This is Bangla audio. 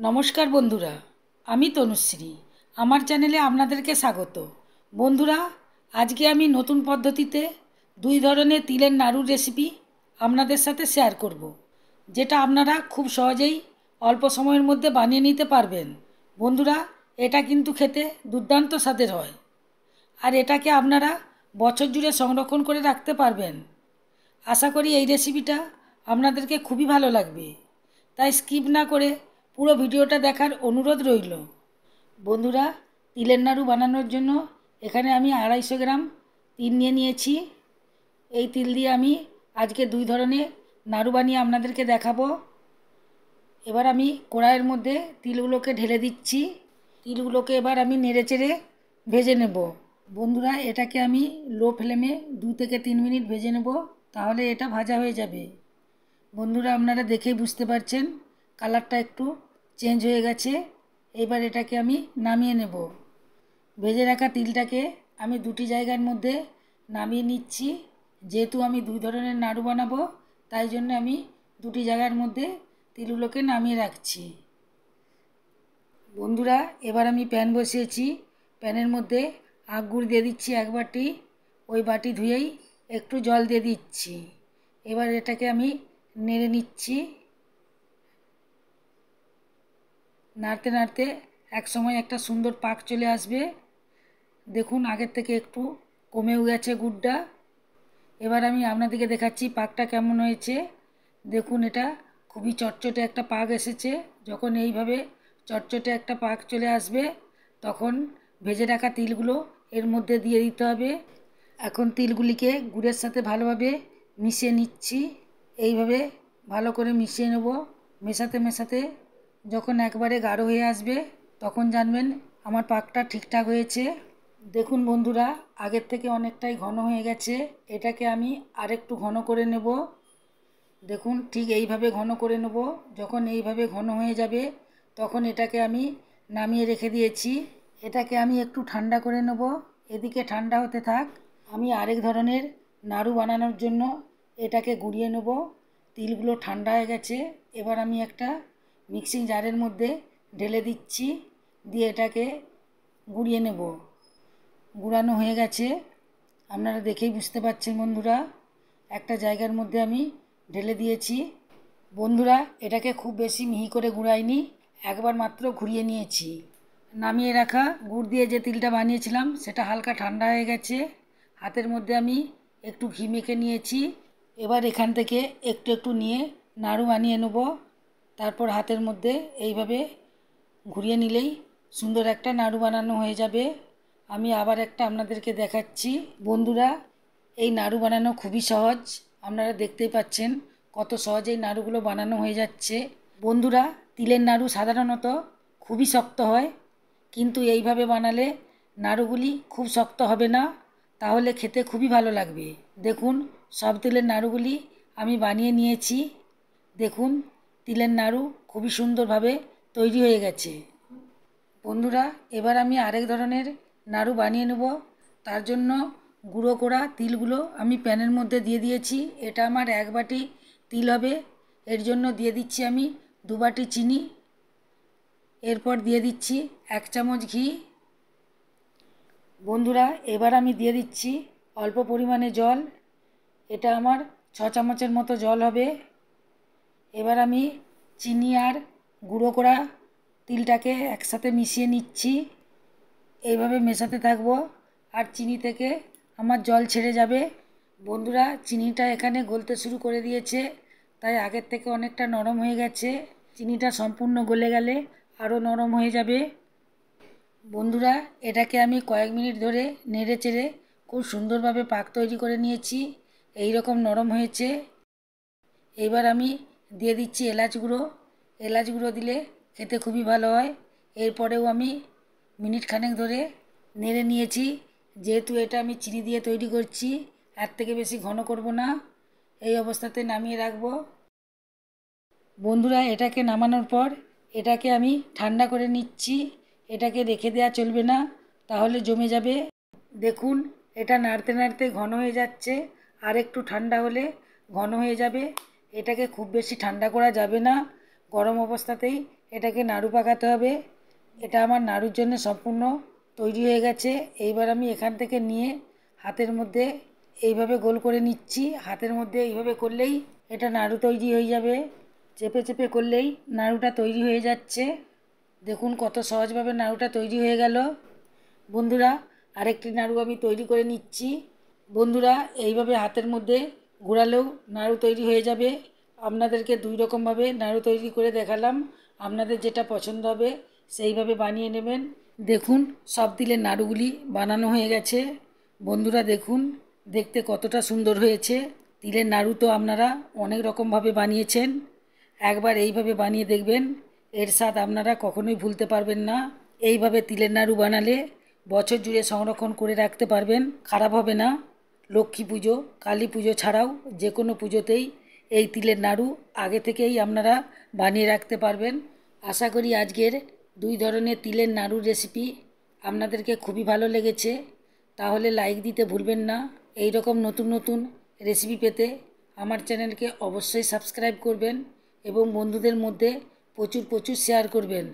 নমস্কার বন্ধুরা, আমি তনুশ্রী। আমার চ্যানেলে আপনাদেরকে স্বাগত। বন্ধুরা, আজকে আমি নতুন পদ্ধতিতে দুই ধরনের তিলের নাড়ুর রেসিপি আপনাদের সাথে শেয়ার করব, যেটা আপনারা খুব সহজেই অল্প সময়ের মধ্যে বানিয়ে নিতে পারবেন। বন্ধুরা, এটা কিন্তু খেতে দুর্দান্ত স্বাদের হয়, আর এটাকে আপনারা বছর জুড়ে সংরক্ষণ করে রাখতে পারবেন। আশা করি এই রেসিপিটা আপনাদেরকে খুবই ভালো লাগবে, তাই স্কিপ না করে পুরো ভিডিওটা দেখার অনুরোধ রইল। বন্ধুরা, তিলের নাড়ু বানানোর জন্য এখানে আমি 250 গ্রাম তিল নিয়ে নিয়েছি। এই তিল দিয়ে আমি আজকে দুই ধরনের নাড়ু বানিয়ে আপনাদেরকে দেখাবো। এবার আমি কড়াইয়ের মধ্যে তিলগুলোকে ঢেলে দিচ্ছি। তিলগুলোকে এবার আমি নেড়েচেড়ে ভেজে নেব। বন্ধুরা, এটাকে আমি লো ফ্লেমে 2 থেকে 3 মিনিট ভেজে নেব, তাহলে এটা ভাজা হয়ে যাবে। বন্ধুরা, আপনারা দেখেই বুঝতে পারছেন কালারটা একটু চেঞ্জ হয়ে গেছে। এবার এটাকে আমি নামিয়ে নেব। ভেজে রাখা তিলটাকে আমি দুটি জায়গার মধ্যে নামিয়ে নিচ্ছি। যেহেতু আমি দুই ধরনের নাড়ু বানাবো, তাই জন্য আমি দুটি জায়গার মধ্যে তিলগুলোকে নামিয়ে রাখছি। বন্ধুরা, এবার আমি প্যান বসিয়েছি। প্যানের মধ্যে আখ গুড় দিয়ে দিচ্ছি 1 বাটি। ওই বাটি ধুয়েই একটু জল দিয়ে দিচ্ছি। এবার এটাকে আমি নেড়ে নিচ্ছি। নাড়তে নাড়তে এক সময় একটা সুন্দর পাক চলে আসবে। দেখুন, আগের থেকে একটু কমেও গেছে গুড়টা। এবার আমি আপনাদেরকে দেখাচ্ছি পাকটা কেমন হয়েছে। দেখুন, এটা খুবই চটচটে একটা পাক এসেছে। যখন এইভাবে চটচটে একটা পাক চলে আসবে, তখন ভেজে রাখা তিলগুলো এর মধ্যে দিয়ে দিতে হবে। এখন তিলগুলিকে গুড়ের সাথে ভালোভাবে মিশিয়ে নিচ্ছি। এইভাবে ভালো করে মিশিয়ে নেব। মেশাতে মেশাতে যখন একবারে গাঢ় হয়ে আসবে, তখন জানবেন আমার পাকটা ঠিকঠাক হয়েছে। দেখুন বন্ধুরা, আগের থেকে অনেকটাই ঘন হয়ে গেছে। এটাকে আমি আরেকটু ঘন করে নেব। দেখুন, ঠিক এইভাবে ঘন করে নেব। যখন এইভাবে ঘন হয়ে যাবে, তখন এটাকে আমি নামিয়ে রেখে দিয়েছি। এটাকে আমি একটু ঠান্ডা করে নেব। এদিকে ঠান্ডা হতে থাক, আমি আরেক ধরনের নাড়ু বানানোর জন্য এটাকে গুঁড়িয়ে নেব। তিলগুলো ঠান্ডা হয়ে গেছে। এবার আমি একটা মিক্সিং জারের মধ্যে ঢেলে দিচ্ছি, দিয়ে এটাকে গুঁড়িয়ে নেব। গুঁড়ানো হয়ে গেছে, আপনারা দেখেই বুঝতে পারছেন। বন্ধুরা, একটা জায়গার মধ্যে আমি ঢেলে দিয়েছি। বন্ধুরা, এটাকে খুব বেশি মিহি করে গুঁড়াইনি, একবার মাত্র ঘুরিয়ে নিয়েছি। নামিয়ে রাখা গুড় দিয়ে যে তিলটা বানিয়েছিলাম, সেটা হালকা ঠান্ডা হয়ে গেছে। হাতের মধ্যে আমি একটু ঘি মেখে নিয়েছি। এবার এখান থেকে একটু একটু নিয়ে নাড়ু বানিয়ে নেব। তারপর হাতের মধ্যে এইভাবে ঘুরিয়ে নিলেই সুন্দর একটা নাড়ু বানানো হয়ে যাবে। আমি আবার একটা আপনাদেরকে দেখাচ্ছি। বন্ধুরা, এই নাড়ু বানানো খুবই সহজ। আপনারা দেখতেই পাচ্ছেন কত সহজেই নাড়ুগুলো বানানো হয়ে যাচ্ছে। বন্ধুরা, তিলের নাড়ু সাধারণত খুবই শক্ত হয়, কিন্তু এইভাবে বানালে নাড়ুগুলি খুব শক্ত হবে না, তাহলে খেতে খুবই ভালো লাগবে। দেখুন, সব তিলের নাড়ুগুলি আমি বানিয়ে নিয়েছি। দেখুন, তিলের নাড়ু খুবই সুন্দরভাবে তৈরি হয়ে গেছে। বন্ধুরা, এবার আমি আরেক ধরনের নাড়ু বানিয়ে নেব। তার জন্য গুঁড়ো করা তিলগুলো আমি প্যানের মধ্যে দিয়ে দিয়েছি। এটা আমার 1 বাটি তিল হবে। এর জন্য দিয়ে দিচ্ছি আমি 2 বাটি চিনি। এরপর দিয়ে দিচ্ছি 1 চামচ ঘি। বন্ধুরা, এবার আমি দিয়ে দিচ্ছি অল্প পরিমাণে জল। এটা আমার 6 চামচের মতো জল হবে। এবার আমি চিনি আর গুঁড়ো করা তিলটাকে একসাথে মিশিয়ে নিচ্ছি। এইভাবে মেশাতে থাকবো, আর চিনি থেকে আমার জল ছেড়ে যাবে। বন্ধুরা, চিনিটা এখানে গলতে শুরু করে দিয়েছে, তাই আগের থেকে অনেকটা নরম হয়ে গেছে। চিনিটা সম্পূর্ণ গলে গেলে আরও নরম হয়ে যাবে। বন্ধুরা, এটাকে আমি কয়েক মিনিট ধরে নেড়ে চেড়ে খুব সুন্দরভাবে পাক তৈরি করে নিয়েছি। এই রকম নরম হয়েছে। এইবার আমি দিয়ে দিচ্ছি এলাচ গুঁড়ো। এলাচ গুঁড়ো দিলে খেতে খুবই ভালো হয়। এরপরেও আমি মিনিট খানেক ধরে নেড়ে নিয়েছি। যেহেতু এটা আমি চিনি দিয়ে তৈরি করছি, এর থেকে বেশি ঘন করব না। এই অবস্থাতে নামিয়ে রাখবো। বন্ধুরা, এটাকে নামানোর পর এটাকে আমি ঠান্ডা করে নিচ্ছি। এটাকে রেখে দেওয়া চলবে না, তাহলে জমে যাবে। দেখুন, এটা নাড়তে নাড়তে ঘন হয়ে যাচ্ছে। আর একটু ঠান্ডা হলে ঘন হয়ে যাবে। এটাকে খুব বেশি ঠান্ডা করা যাবে না, গরম অবস্থাতেই এটাকে নাড়ু পাকাতে হবে। এটা আমার নাড়ুর জন্য সম্পূর্ণ তৈরি হয়ে গেছে। এইবার আমি এখান থেকে নিয়ে হাতের মধ্যে এইভাবে গোল করে নিচ্ছি। হাতের মধ্যে এইভাবে করলেই এটা নাড়ু তৈরি হয়ে যাবে। চেপে চেপে করলেই নাড়ুটা তৈরি হয়ে যাচ্ছে। দেখুন কত সহজভাবে নাড়ুটা তৈরি হয়ে গেল। বন্ধুরা, আরেকটি নাড়ু আমি তৈরি করে নিচ্ছি। বন্ধুরা, এইভাবে হাতের মধ্যে ঘোরালেও নাড়ু তৈরি হয়ে যাবে। আপনাদেরকে দুই রকমভাবে নাড়ু তৈরি করে দেখালাম। আপনাদের যেটা পছন্দ হবে সেইভাবে বানিয়ে নেবেন। দেখুন সব তিলের নাড়ুগুলি বানানো হয়ে গেছে। বন্ধুরা দেখুন দেখতে কতটা সুন্দর হয়েছে। তিলের নাড়ু তো আপনারা অনেক রকমভাবে বানিয়েছেন, একবার এইভাবে বানিয়ে দেখবেন। এর স্বাদ আপনারা কখনোই ভুলতে পারবেন না। এইভাবে তিলের নাড়ু বানালে বছর জুড়ে সংরক্ষণ করে রাখতে পারবেন, খারাপ হবে না। লক্ষ্মী পুজো, কালী পুজো ছাড়াও যে কোনো পুজোতেই এই তিলের নাড়ু আগে থেকেই আপনারা বানিয়ে রাখতে পারবেন। আশা করি আজকের দুই ধরনের তিলের নাড়ুর রেসিপি আপনাদেরকে খুবই ভালো লেগেছে। তাহলে লাইক দিতে ভুলবেন না। এই রকম নতুন নতুন রেসিপি পেতে আমার চ্যানেলকে অবশ্যই সাবস্ক্রাইব করবেন এবং বন্ধুদের মধ্যে প্রচুর শেয়ার করবেন।